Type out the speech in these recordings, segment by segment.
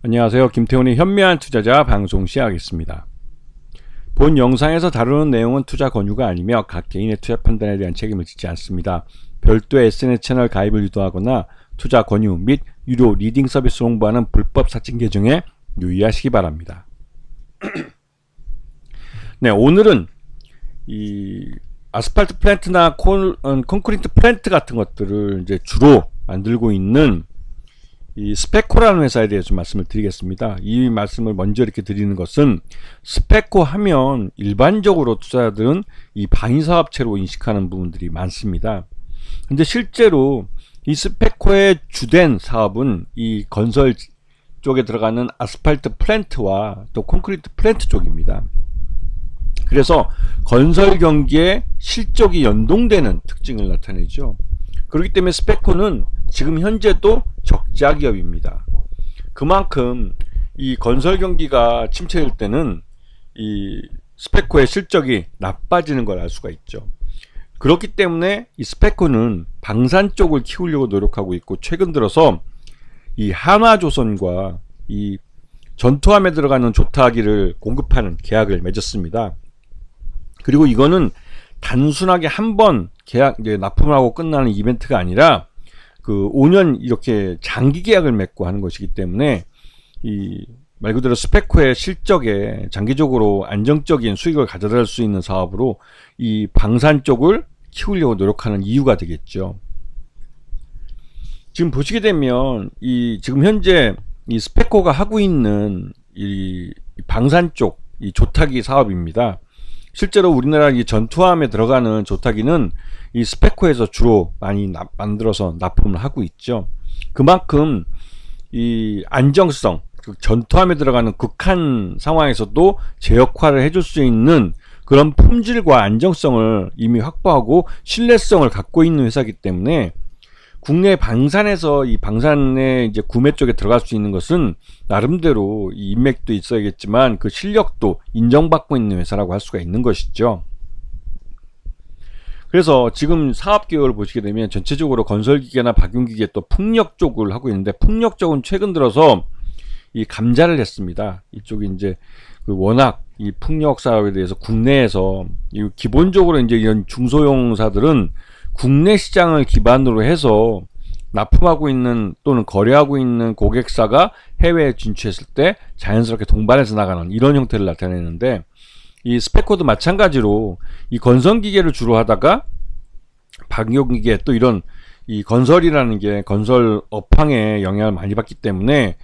안녕하세요. 김태훈의 현명한 투자자 방송 시작하겠습니다. 본 영상에서 다루는 내용은 투자 권유가 아니며 각 개인의 투자 판단에 대한 책임을 지지 않습니다. 별도의 SNS 채널 가입을 유도하거나 투자 권유 및 유료 리딩 서비스 홍보하는 불법 사칭 계정에 유의하시기 바랍니다. 네, 오늘은 이 아스팔트 플랜트나 콘크리트 플랜트 같은 것들을 이제 주로 만들고 있는 이 스페코라는 회사에 대해서 좀 말씀을 드리겠습니다. 이 말씀을 먼저 이렇게 드리는 것은 스페코 하면 일반적으로 투자자들은 이 방위사업체로 인식하는 부분들이 많습니다. 근데 실제로 이 스페코의 주된 사업은 이 건설 쪽에 들어가는 아스팔트 플랜트와 또 콘크리트 플랜트 쪽입니다. 그래서 건설 경기에 실적이 연동되는 특징을 나타내죠. 그렇기 때문에 스페코는 지금 현재도 적자 기업입니다. 그만큼 이 건설 경기가 침체될 때는 이 스페코의 실적이 나빠지는 걸 알 수가 있죠. 그렇기 때문에 이 스페코는 방산 쪽을 키우려고 노력하고 있고, 최근 들어서 이 한화조선과 이 전투함에 들어가는 조타기를 공급하는 계약을 맺었습니다. 그리고 이거는 단순하게 한 번 계약 납품을 하고 끝나는 이벤트가 아니라 그 5년 이렇게 장기 계약을 맺고 하는 것이기 때문에 이 말 그대로 스페코의 실적에 장기적으로 안정적인 수익을 가져다 수 있는 사업으로 이 방산 쪽을 키우려고 노력하는 이유가 되겠죠. 지금 보시게 되면 이 지금 현재 이 스페코가 하고 있는 이 방산 쪽 이 조타기 사업입니다. 실제로 우리나라 이 전투함에 들어가는 조타기는 이 스페코에서 주로 많이 만들어서 납품을 하고 있죠. 그만큼 이 안정성, 전투함에 들어가는 극한 상황에서도 제 역할을 해줄 수 있는 그런 품질과 안정성을 이미 확보하고 신뢰성을 갖고 있는 회사이기 때문에 국내 방산에서 이 방산의 이제 구매 쪽에 들어갈 수 있는 것은 나름대로 이 인맥도 있어야겠지만 그 실력도 인정받고 있는 회사라고 할 수가 있는 것이죠. 그래서 지금 사업 계획을 보시게 되면 전체적으로 건설기계나 박용기계 또 풍력 쪽을 하고 있는데, 풍력 쪽은 최근 들어서 이 감자를 했습니다. 이쪽이 이제 그 워낙 이 풍력 사업에 대해서 국내에서 이 기본적으로 이제 이런 중소형사들은 국내 시장을 기반으로 해서 납품하고 있는 또는 거래하고 있는 고객사가 해외에 진출했을 때 자연스럽게 동반해서 나가는 이런 형태를 나타내는데, 이 스페코도 마찬가지로 이 건설기계를 주로 하다가 박용기계 또 이런 이 건설이라는 게 건설 업황에 영향을 많이 받기 때문에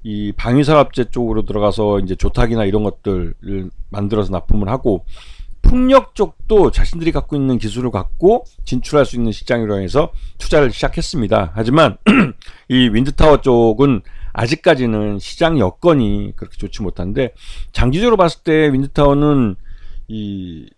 이 방위사업체 쪽으로 들어가서 이제 조타기나 이런 것들을 만들어서 납품을 하고, 풍력 쪽도 자신들이 갖고 있는 기술을 갖고 진출할 수 있는 시장이라 해서 투자를 시작했습니다. 하지만 이 윈드타워 쪽은 아직까지는 시장 여건이 그렇게 좋지 못한데, 장기적으로 봤을 때 윈드타워는 이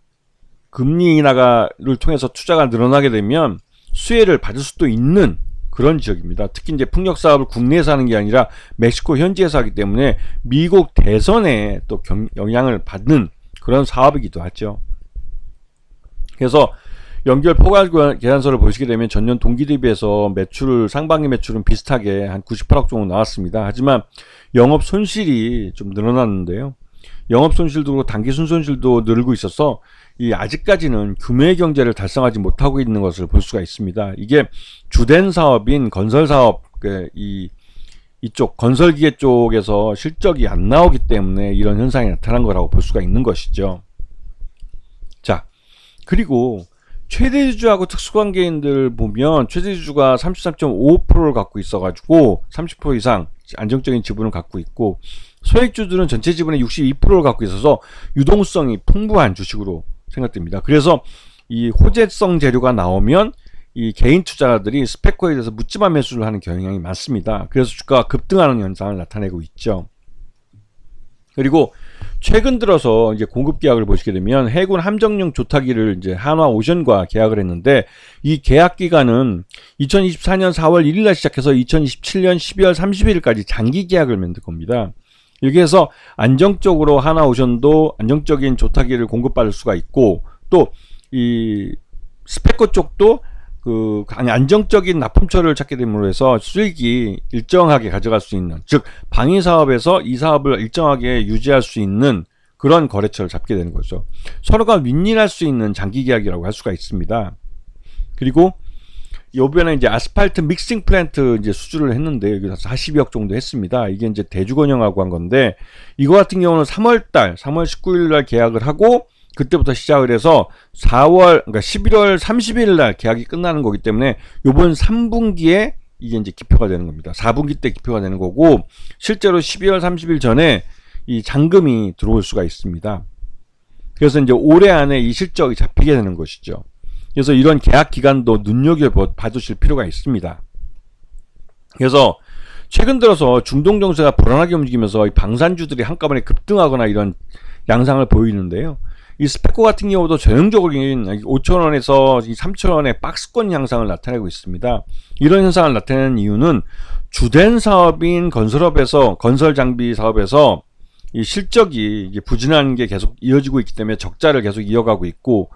금리 인하를 통해서 투자가 늘어나게 되면 수혜를 받을 수도 있는 그런 지역입니다. 특히 이제 풍력 사업을 국내에서 하는 게 아니라 멕시코 현지에서 하기 때문에 미국 대선에 또 영향을 받는 그런 사업이기도 하죠. 그래서 연결 포괄 계산서를 보시게 되면 전년 동기 대비해서 매출을, 상반기 매출은 비슷하게 한 98억 정도 나왔습니다. 하지만 영업 손실이 좀 늘어났는데요. 영업 손실도 단기 순손실도 늘고 있어서 이 아직까지는 규모의 경제를 달성하지 못하고 있는 것을 볼 수가 있습니다. 이게 주된 사업인 건설 사업, 이쪽 건설기계 쪽에서 실적이 안 나오기 때문에 이런 현상이 나타난 거라고 볼 수가 있는 것이죠. 자, 그리고 최대주주하고 특수관계인들 보면 최대주주가 33.5%를 갖고 있어 가지고 30% 이상 안정적인 지분을 갖고 있고, 소액주주는 전체 지분의 62%를 갖고 있어서 유동성이 풍부한 주식으로 생각됩니다. 그래서 이 호재성 재료가 나오면 이 개인 투자자들이 스페코에 대해서 묻지마 매수를 하는 경향이 많습니다. 그래서 주가가 급등하는 현상을 나타내고 있죠. 그리고 최근 들어서 이제 공급 계약을 보시게 되면 해군 함정용 조타기를 이제 한화오션과 계약을 했는데, 이 계약 기간은 2024년 4월 1일날 시작해서 2027년 12월 31일까지 장기 계약을 맺는 겁니다. 이렇게 해서 안정적으로 한화오션도 안정적인 조타기를 공급받을 수가 있고, 또 이 스페코 쪽도 안정적인 납품처를 찾게 됨으로 해서 수익이 일정하게 가져갈 수 있는, 즉 방위 사업에서 이 사업을 일정하게 유지할 수 있는 그런 거래처를 잡게 되는 거죠. 서로가 윈윈할 수 있는 장기 계약이라고 할 수가 있습니다. 그리고 요번에 이제 아스팔트 믹싱 플랜트 이제 수주를 했는데 여기서 40억 정도 했습니다. 이게 이제 대주건영하고 한 건데, 이거 같은 경우는 3월 19일 날 계약을 하고 그때부터 시작을 해서 11월 30일 날 계약이 끝나는 거기 때문에 요번 3분기에 이게 이제 기표가 되는 겁니다. 4분기 때 기표가 되는 거고, 실제로 12월 30일 전에 이 잔금이 들어올 수가 있습니다. 그래서 이제 올해 안에 이 실적이 잡히게 되는 것이죠. 그래서 이런 계약 기간도 눈여겨봐주실 필요가 있습니다. 그래서 최근 들어서 중동 정세가 불안하게 움직이면서 이 방산주들이 한꺼번에 급등하거나 이런 양상을 보이는데요. 이 스페코 같은 경우도 전형적인 5,000원에서 3,000원의 박스권 양상을 나타내고 있습니다. 이런 현상을 나타내는 이유는 주된 사업인 건설 장비 사업에서 이 실적이 부진한 게 계속 이어지고 있기 때문에 적자를 계속 이어가고 있고,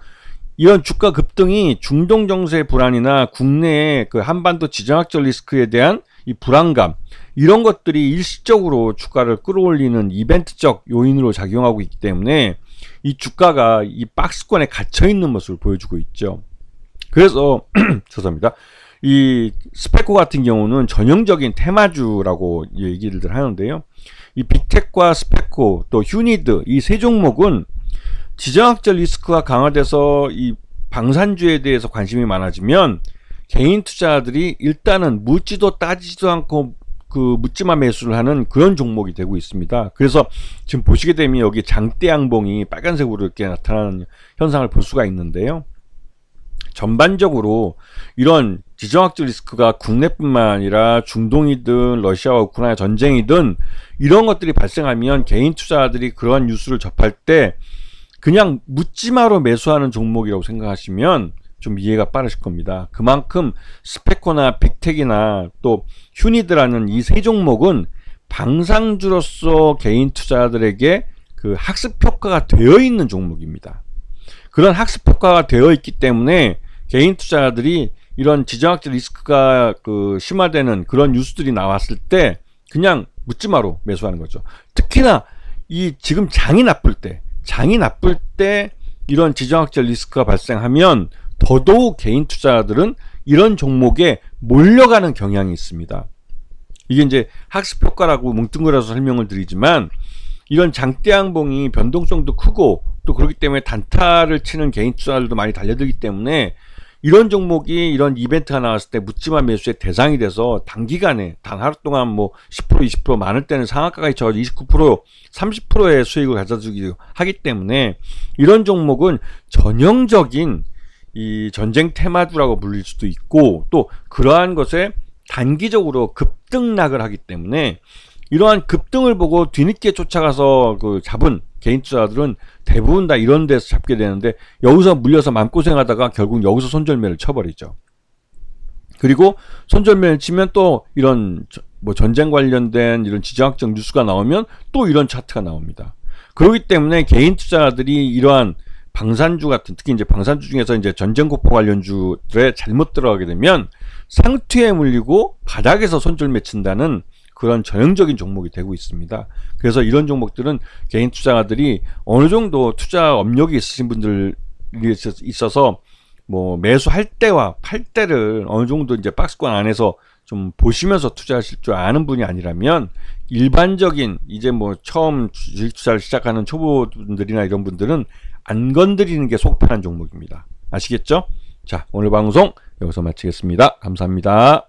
이런 주가 급등이 중동 정세 불안이나 국내의 그 한반도 지정학적 리스크에 대한 이 불안감, 이런 것들이 일시적으로 주가를 끌어올리는 이벤트적 요인으로 작용하고 있기 때문에 이 주가가 이 박스권에 갇혀 있는 모습을 보여주고 있죠. 그래서 죄송합니다. 이 스페코 같은 경우는 전형적인 테마주라고 얘기를 하는데요. 이 빅텍과 스페코 또 휴니드 이 세 종목은 지정학적 리스크가 강화돼서 이 방산주에 대해서 관심이 많아지면 개인 투자자들이 일단은 묻지도 따지지도 않고 그 묻지마 매수를 하는 그런 종목이 되고 있습니다. 그래서 지금 보시게 되면 여기 장대 양봉이 빨간색으로 이렇게 나타나는 현상을 볼 수가 있는데요. 전반적으로 이런 지정학적 리스크가 국내뿐만 아니라 중동이든 러시아와 우크라이나 전쟁이든 이런 것들이 발생하면 개인 투자자들이 그러한 뉴스를 접할 때 그냥 묻지마로 매수하는 종목이라고 생각하시면 좀 이해가 빠르실 겁니다. 그만큼 스페코나 빅텍이나 또 휴니드라는 이 세 종목은 방산주로서 개인 투자자들에게 그 학습 효과가 되어 있는 종목입니다. 그런 학습 효과가 되어 있기 때문에 개인 투자자들이 이런 지정학적 리스크가 심화되는 그런 뉴스들이 나왔을 때 그냥 묻지마로 매수하는 거죠. 특히나 이 지금 장이 나쁠 때 이런 지정학적 리스크가 발생하면 더더욱 개인 투자자들은 이런 종목에 몰려가는 경향이 있습니다. 이게 이제 학습 효과라고 뭉뚱그려서 설명을 드리지만, 이런 장대 양봉이 변동성도 크고 또 그렇기 때문에 단타를 치는 개인 투자자들도 많이 달려들기 때문에 이런 종목이 이런 이벤트가 나왔을 때 묻지마 매수의 대상이 돼서 단기간에 단 하루 동안 뭐 10% 20% 많을 때는 상한가가 있어가지고 29% 30%의 수익을 가져주기 하기 때문에 이런 종목은 전형적인 이 전쟁 테마주라고 불릴 수도 있고, 또 그러한 것에 단기적으로 급등락을 하기 때문에 이러한 급등을 보고 뒤늦게 쫓아가서 잡은 개인 투자들은 대부분 다 이런 데서 잡게 되는데, 여기서 물려서 마음고생하다가 결국 여기서 손절매를 쳐버리죠. 그리고 손절매를 치면 또 이런 뭐 전쟁 관련된 이런 지정학적 뉴스가 나오면 또 이런 차트가 나옵니다. 그렇기 때문에 개인 투자자들이 이러한 방산주 같은, 특히 이제 방산주 중에서 이제 전쟁 공포 관련주들에 잘못 들어가게 되면 상투에 물리고 바닥에서 손절 맺힌다는 그런 전형적인 종목이 되고 있습니다. 그래서 이런 종목들은 개인 투자자들이 어느 정도 투자 업력이 있으신 분들이 있어서 뭐 매수할 때와 팔 때를 어느 정도 이제 박스권 안에서 좀 보시면서 투자하실 줄 아는 분이 아니라면, 일반적인 이제 뭐 처음 주식 투자를 시작하는 초보분들이나 이런 분들은 안 건드리는 게 속편한 종목입니다. 아시겠죠? 자, 오늘 방송 여기서 마치겠습니다. 감사합니다.